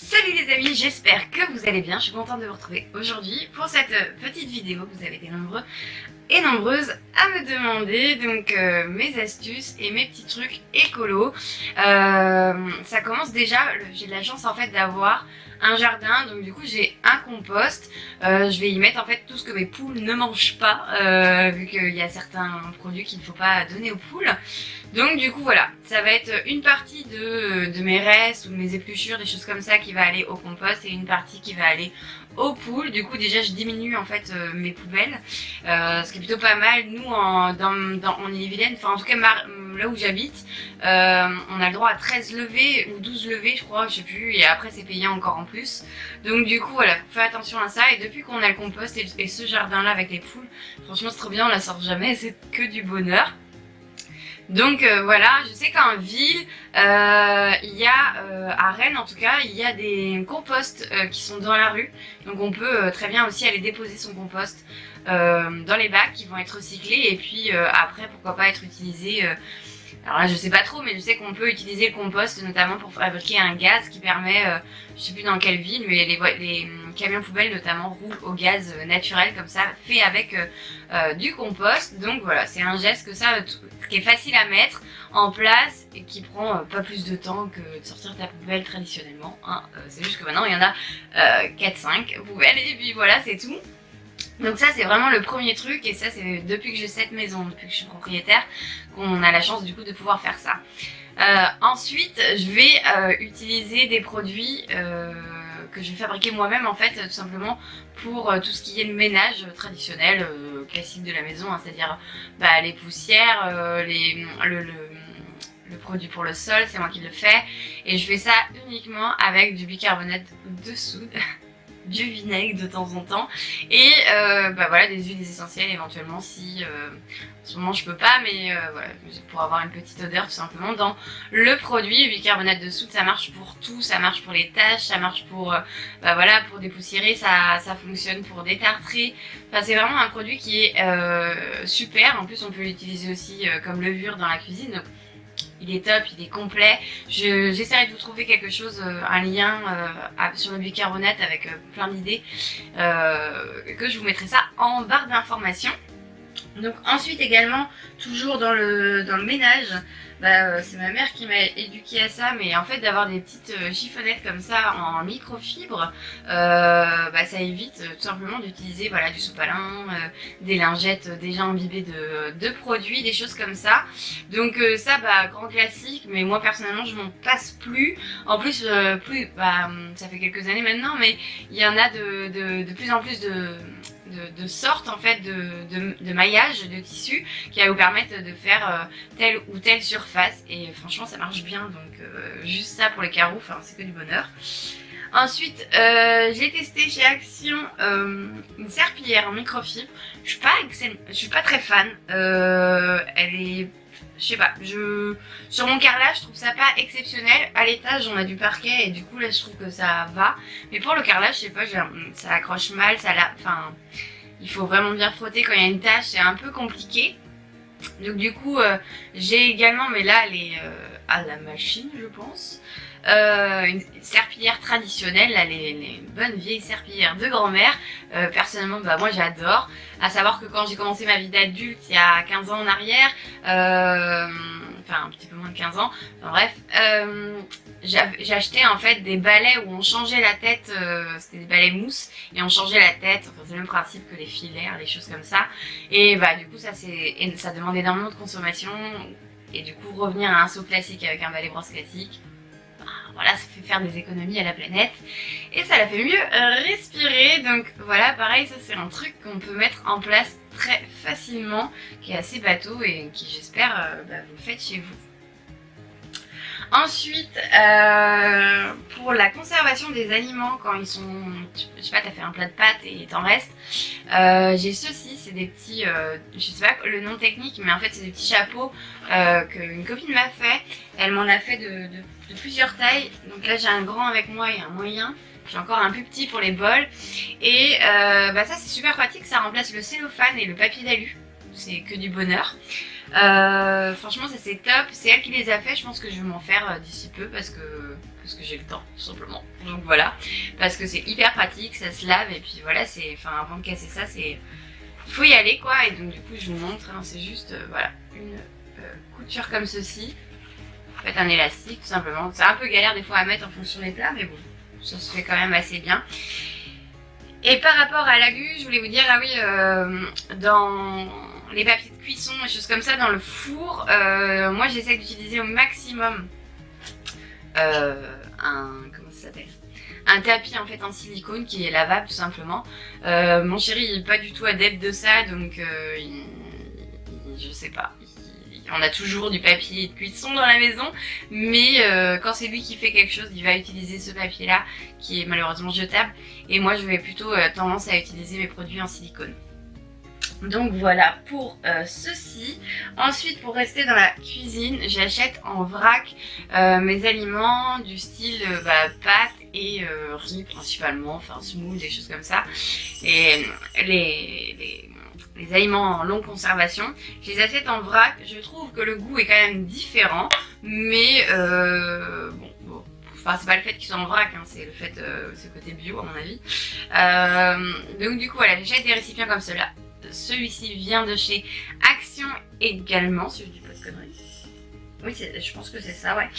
Salut les amis, j'espère que vous allez bien. Je suis contente de vous retrouver aujourd'hui pour cette petite vidéo. Vous avez été nombreux et nombreuses à me demander donc mes astuces et mes petits trucs écolos. Ça commence déjà, j'ai de la chance en fait d'avoir un jardin, donc du coup j'ai un compost. Je vais y mettre en fait tout ce que mes poules ne mangent pas, vu qu'il y a certains produits qu'il ne faut pas donner aux poules. Donc du coup voilà, ça va être une partie de mes restes ou de mes épluchures, des choses comme ça qui va aller au compost et une partie qui va aller aux poules. Du coup déjà je diminue en fait mes poubelles, ce qui est plutôt pas mal. Nous en Ille-et-Vilaine, enfin en tout cas là où j'habite, on a le droit à 13 levées ou 12 levées je crois, je sais plus, et après c'est payé encore en plus. Donc du coup voilà, faites attention à ça. Et depuis qu'on a le compost et ce jardin là avec les poules, franchement c'est trop bien, on la sort jamais, c'est que du bonheur. Donc voilà, je sais qu'en ville, il y a, à Rennes en tout cas, il y a des composts qui sont dans la rue. Donc on peut très bien aussi aller déposer son compost dans les bacs qui vont être recyclés et puis après pourquoi pas être utilisé. Alors là je sais pas trop, mais je sais qu'on peut utiliser le compost notamment pour fabriquer un gaz qui permet, je sais plus dans quelle ville, mais les camions poubelles notamment roulent au gaz naturel comme ça, fait avec du compost. Donc voilà, c'est un geste qui est facile à mettre en place et qui prend pas plus de temps que de sortir ta poubelle traditionnellement, hein. C'est juste que maintenant il y en a 4-5 poubelles et puis voilà, c'est tout. Donc ça c'est vraiment le premier truc, et ça c'est depuis que j'ai cette maison, depuis que je suis propriétaire, qu'on a la chance du coup de pouvoir faire ça. Ensuite je vais utiliser des produits que je vais fabriquer moi-même en fait, tout simplement pour tout ce qui est le ménage traditionnel, classique de la maison, hein, c'est-à-dire les poussières, le produit pour le sol, c'est moi qui le fais, et je fais ça uniquement avec du bicarbonate de soude. Du vinaigre de temps en temps et voilà, des huiles essentielles éventuellement si en ce moment je peux pas, mais voilà, pour avoir une petite odeur tout simplement dans le produit. Le bicarbonate de soude ça marche pour tout, ça marche pour les taches, ça marche pour voilà, pour dépoussiérer, ça fonctionne pour détartrer. Enfin c'est vraiment un produit qui est super. En plus on peut l'utiliser aussi comme levure dans la cuisine. Donc, il est top, il est complet. J'essaierai de vous trouver quelque chose, un lien sur le bicarbonate avec plein d'idées, que je vous mettrai ça en barre d'informations. Donc ensuite également, toujours dans le ménage, c'est ma mère qui m'a éduquée à ça, mais en fait d'avoir des petites chiffonnettes comme ça en microfibre, ça évite tout simplement d'utiliser voilà, du sopalin, des lingettes déjà imbibées de produits, des choses comme ça. Donc ça grand classique, mais moi personnellement je m'en passe plus. En plus ça fait quelques années maintenant, mais il y en a de plus en plus de sortes en fait de maillage de tissu qui va vous permettre de faire telle ou telle surface, et franchement ça marche bien. Donc juste ça pour les carreaux, enfin c'est que du bonheur. Ensuite j'ai testé chez Action une serpillière en microfibre. Je suis pas très fan, elle est, je sais pas, sur mon carrelage je trouve ça pas exceptionnel. À l'étage on a du parquet et du coup là je trouve que ça va, mais pour le carrelage je sais pas, ça accroche mal, il faut vraiment bien frotter quand il y a une tache, c'est un peu compliqué. Donc du coup j'ai également, mais là elle est à la machine je pense, une serpillière traditionnelle, là, les bonnes vieilles serpillières de grand-mère. Personnellement moi j'adore, à savoir que quand j'ai commencé ma vie d'adulte il y a 15 ans en arrière, enfin un petit peu moins de 15 ans, enfin bref, j'ai acheté en fait des balais où on changeait la tête, c'était des balais mousse et on changeait la tête, enfin c'est le même principe que les filaires, les choses comme ça. Et du coup ça demande énormément de consommation, et du coup revenir à un seau classique avec un balai brosse classique, voilà, ça fait faire des économies à la planète et ça la fait mieux respirer. Donc voilà, pareil, ça c'est un truc qu'on peut mettre en place très facilement, qui est assez bateau et qui j'espère vous le faites chez vous. Ensuite, pour la conservation des aliments quand ils sont, je sais pas, t'as fait un plat de pâtes et il t'en reste, j'ai ceci, c'est des petits, je sais pas le nom technique, mais en fait c'est des petits chapeaux qu'une copine m'a fait. Elle m'en a fait de plusieurs tailles, donc là j'ai un grand avec moi et un moyen. J'ai encore un plus petit pour les bols, et ça c'est super pratique, ça remplace le cellophane et le papier d'alu, c'est que du bonheur. Franchement ça c'est top, c'est elle qui les a fait, je pense que je vais m'en faire d'ici peu parce que parce que j'ai le temps tout simplement. Donc voilà, parce que c'est hyper pratique, ça se lave et puis voilà, c'est, enfin avant de casser ça, c'est, faut y aller quoi. Et donc du coup je vous montre, hein, c'est juste voilà une couture comme ceci. Faites un élastique tout simplement. C'est un peu galère des fois à mettre en fonction des plats, mais bon, ça se fait quand même assez bien. Et par rapport à l'alu, je voulais vous dire, ah oui, dans les papiers de cuisson et choses comme ça, dans le four, moi j'essaie d'utiliser au maximum comment ça s'appelle, un tapis en fait en silicone qui est lavable tout simplement. Mon chéri il est pas du tout adepte de ça, donc je sais pas. On a toujours du papier de cuisson dans la maison, mais quand c'est lui qui fait quelque chose, il va utiliser ce papier-là, qui est malheureusement jetable, et moi je vais plutôt tendance à utiliser mes produits en silicone. Donc voilà pour ceci. Ensuite, pour rester dans la cuisine, j'achète en vrac mes aliments du style pâtes et riz principalement, enfin semoule, des choses comme ça. Et les aliments en longue conservation, je les achète en vrac. Je trouve que le goût est quand même différent, mais bon, enfin c'est pas le fait qu'ils soient en vrac, hein, c'est le fait, c'est le côté bio à mon avis. Donc du coup voilà, j'achète des récipients comme cela. Celui-ci vient de chez Action également, si je dis pas de conneries. Oui, je pense que c'est ça, ouais.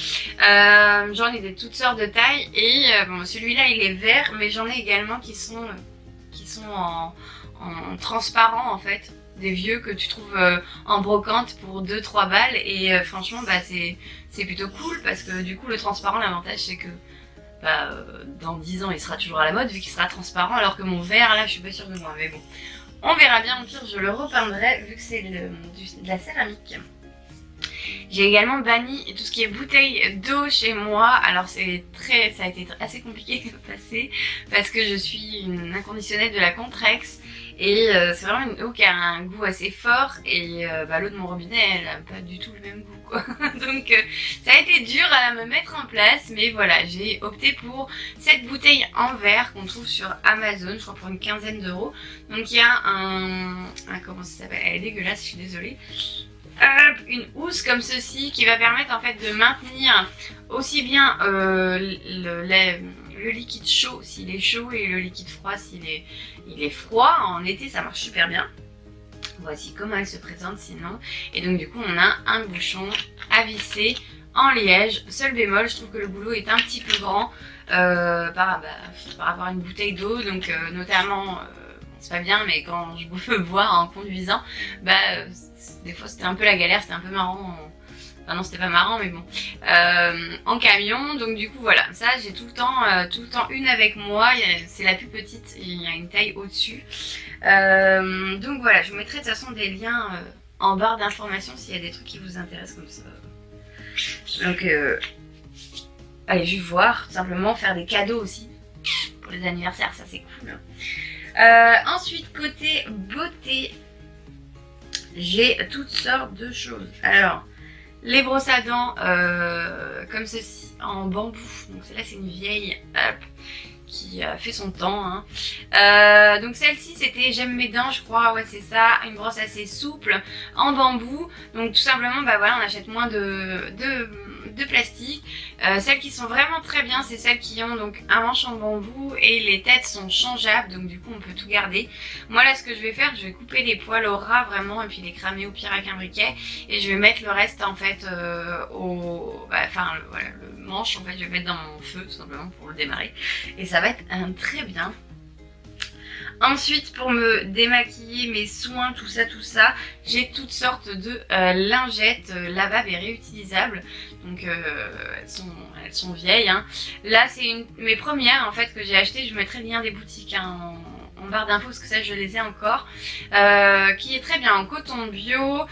J'en ai de toutes sortes de tailles et bon, celui-là il est vert, mais j'en ai également qui sont en transparent en fait, des vieux que tu trouves en brocante pour 2-3 balles et franchement c'est plutôt cool parce que du coup le transparent, l'avantage c'est que dans 10 ans il sera toujours à la mode vu qu'il sera transparent, alors que mon vert là je suis pas sûre de moi, mais bon on verra bien, au pire je le repeindrai vu que c'est de la céramique. J'ai également banni tout ce qui est bouteille d'eau chez moi. Alors ça a été assez compliqué de passer parce que je suis une inconditionnelle de la Contrex et c'est vraiment une eau qui a un goût assez fort et l'eau de mon robinet elle a pas du tout le même goût quoi. Donc ça a été dur à me mettre en place, mais voilà, j'ai opté pour cette bouteille en verre qu'on trouve sur Amazon, je crois pour une quinzaine d'euros. Donc il y a comment ça s'appelle, elle est dégueulasse, je suis désolée. Une housse comme ceci qui va permettre en fait de maintenir aussi bien le liquide chaud s'il est chaud et le liquide froid s'il est froid. En été ça marche super bien. Voici comment elle se présente sinon. Et donc du coup on a un bouchon à visser en liège. Seul bémol, je trouve que le goulot est un petit peu grand par rapport à une bouteille d'eau, donc notamment c'est pas bien, mais quand je veux boire en conduisant, des fois c'était un peu la galère, c'était un peu marrant. Enfin non, c'était pas marrant, mais bon. En camion, donc du coup voilà, ça j'ai tout le temps une avec moi. C'est la plus petite, il y a une taille au-dessus. Donc voilà, je vous mettrai de toute façon des liens en barre d'informations s'il y a des trucs qui vous intéressent comme ça. Donc allez juste voir, tout simplement faire des cadeaux aussi pour les anniversaires, ça c'est cool. Ensuite côté beauté, j'ai toutes sortes de choses. Alors les brosses à dents comme ceci en bambou, donc celle-là c'est une vieille qui a fait son temps, hein. Donc celle-ci c'était J'aime mes dents, je crois, ouais c'est ça, une brosse assez souple en bambou. Donc tout simplement voilà, on achète moins de plastique. Celles qui sont vraiment très bien, c'est celles qui ont donc un manche en bambou et les têtes sont changeables, donc du coup on peut tout garder. Moi là ce que je vais faire, je vais couper les poils au ras vraiment et puis les cramer au pire avec un briquet, et je vais mettre le reste en fait le manche en fait je vais mettre dans mon feu tout simplement pour le démarrer, et ça va être très bien. Ensuite, pour me démaquiller, mes soins, tout ça, j'ai toutes sortes de lingettes lavables et réutilisables. Donc elles sont vieilles, hein. Là c'est mes premières en fait que j'ai achetées. Je mettrai le lien des boutiques en barre d'infos parce que ça je les ai encore. Qui est très bien en coton bio.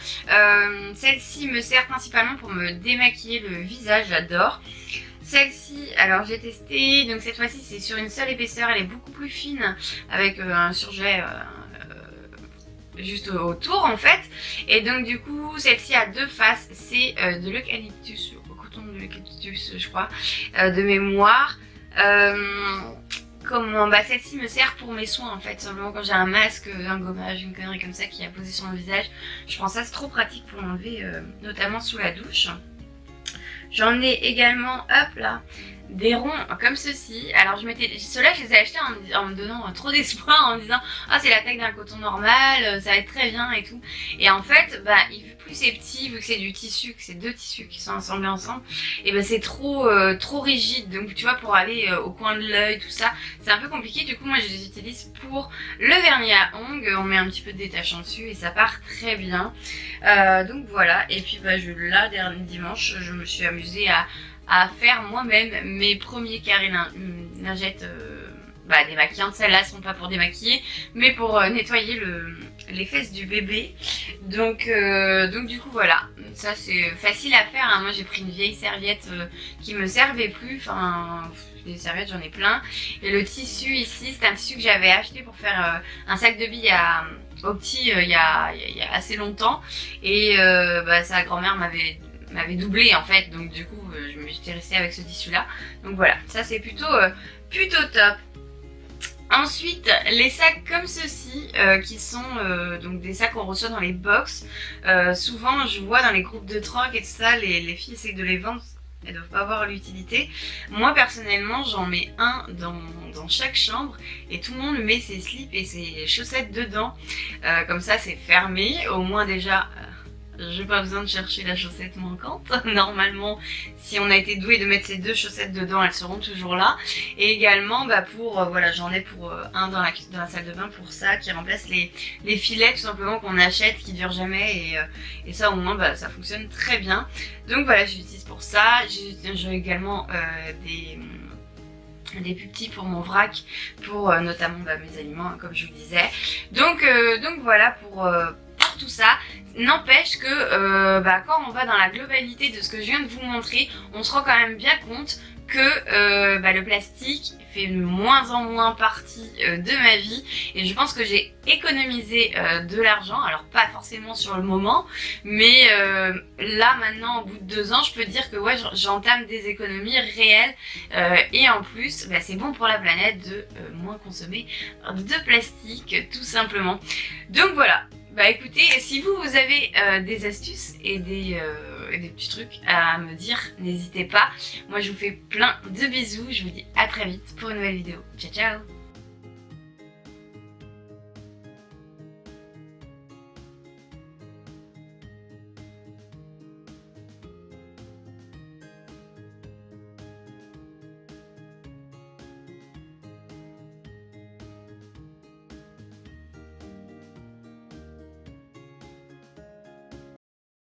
Celle-ci me sert principalement pour me démaquiller le visage, j'adore. Celle-ci, alors j'ai testé, donc cette fois-ci c'est sur une seule épaisseur, elle est beaucoup plus fine avec un surjet juste autour en fait. Et donc du coup celle-ci a deux faces, c'est de l'eucalyptus, au coton de l'eucalyptus je crois, de mémoire. Celle-ci me sert pour mes soins en fait, simplement quand j'ai un masque, un gommage, une connerie comme ça qui a posé sur mon visage, je prends ça, c'est trop pratique pour l'enlever, notamment sous la douche. J'en ai également, hop là, des ronds comme ceci. Alors ceux-là je les ai achetés en me donnant trop d'espoir, en me disant ah c'est la taille d'un coton normal, ça va être très bien et tout. Et en fait plus c'est petit, vu que c'est du tissu, que c'est 2 tissus qui sont assemblés ensemble, et c'est trop rigide. Donc tu vois, pour aller au coin de l'œil, tout ça, c'est un peu compliqué. Du coup moi je les utilise pour le vernis à ongles. On met un petit peu de détachant dessus et ça part très bien. Donc voilà. Et puis là, dernier dimanche, je me suis amusée à faire moi-même mes premiers carrés lingettes démaquillantes. Celles-là sont pas pour démaquiller, mais pour nettoyer les fesses du bébé. Donc du coup voilà, ça c'est facile à faire, hein. Moi j'ai pris une vieille serviette qui me servait plus, enfin des serviettes j'en ai plein. Et le tissu ici, c'est un tissu que j'avais acheté pour faire un sac de billes au petit il y a assez longtemps. Et sa grand-mère m'avait doublé en fait, donc du coup j'étais restée avec ce tissu là. Donc voilà, ça c'est plutôt top. Ensuite, les sacs comme ceci, qui sont donc des sacs qu'on reçoit dans les box. Souvent, je vois dans les groupes de troc et tout ça, les filles essayent de les vendre, elles doivent pas avoir l'utilité. Moi, personnellement, j'en mets un dans chaque chambre et tout le monde met ses slips et ses chaussettes dedans. Comme ça, c'est fermé. Au moins déjà... j'ai pas besoin de chercher la chaussette manquante. Normalement, si on a été doué de mettre ces 2 chaussettes dedans, elles seront toujours là. Et également, j'en ai pour un dans la salle de bain pour ça, qui remplace les filets tout simplement qu'on achète, qui durent jamais. Et ça au moins, ça fonctionne très bien. Donc voilà, je l'utilise pour ça. J'ai également des plus petits pour mon vrac, pour notamment mes aliments, hein, comme je vous disais. Donc voilà pour tout ça. N'empêche que quand on va dans la globalité de ce que je viens de vous montrer, on se rend quand même bien compte que le plastique fait de moins en moins partie de ma vie, et je pense que j'ai économisé de l'argent. Alors pas forcément sur le moment, mais là maintenant au bout de 2 ans, je peux dire que ouais, j'entame des économies réelles, et en plus c'est bon pour la planète de moins consommer de plastique tout simplement. Donc voilà. Écoutez, si vous avez des astuces et des petits trucs à me dire, n'hésitez pas. Moi je vous fais plein de bisous, je vous dis à très vite pour une nouvelle vidéo. Ciao ciao.